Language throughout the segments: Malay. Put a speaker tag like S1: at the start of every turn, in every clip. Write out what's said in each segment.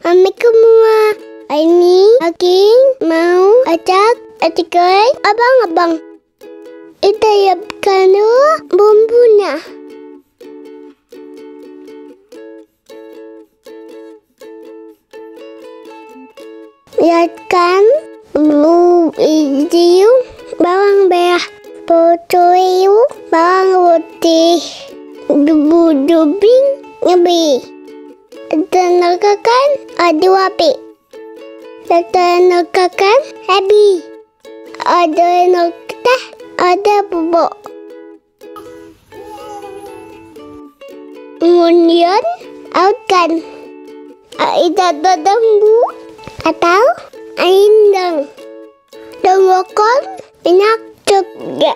S1: Assalamu'alaikum semua. Hari ni Shakeel mau ajak Nasi Goreng Abang-Abang. Kita siapkan dulu bumbunya. Siapkan bumbu hijau, bawang merah, putih, bawang putih, bumbu dubing, ngebi. Tenangkan ada api. Tenangkan habis. Ada nokta, ada bubuk. Kemudian autkan air bumbu atau air rendang. Tengokkan enak juga.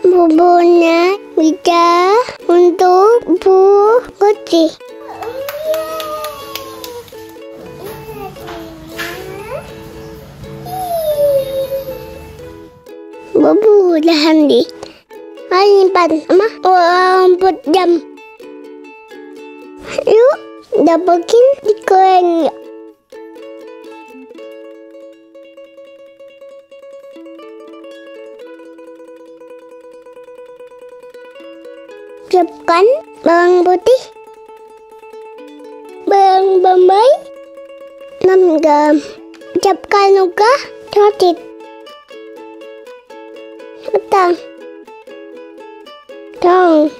S1: Bumbunya bisa untuk putih. Bumbu dah handi. Hari pan sama 4 jam. Yuk, dah bikin digoreng. Siapkan bawang putih, bawang bombay 6 gram. Siapkan juga sosis, kentang, daun,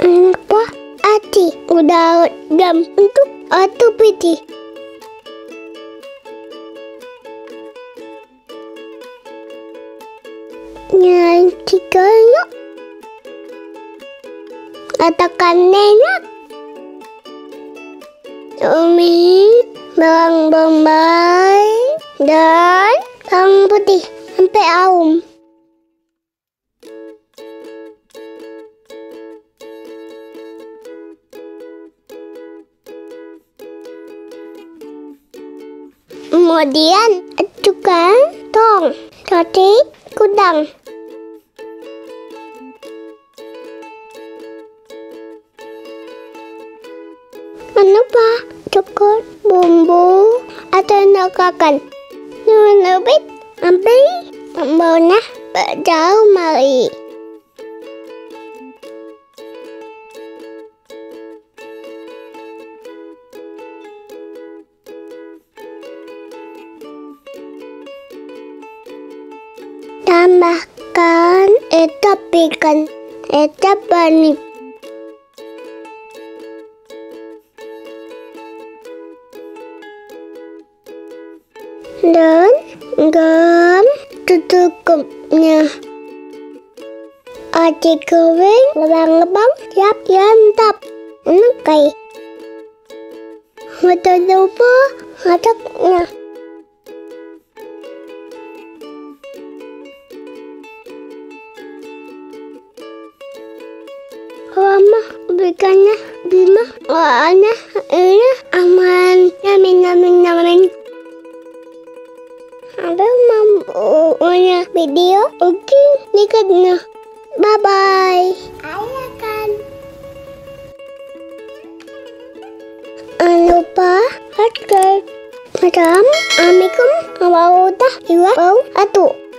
S1: anak hati, udah jam untuk atau putih. Nyai cikan yuk. Letakkan enak. Umi, bawang bombay, dan bawang putih sampai harum. Kemudian masukkan tong, sosis, udang. Kenapa cukup bumbu atau nakakan? Lebih sampai baunya berjauh mari. Tambahkan bikin, banget. Dan garam secukupnya. Nasi goreng abang-abang siap mantap. Enak. Jangan lupa masaknya. Lama bikinnya bima warna ini aman. Amin. Ada mau punya video, oke, nikatnya. Bye-bye. Ayakan. Jangan lupa subscribe. Assalamu'alaikum warahmaullahi wabarakatuh.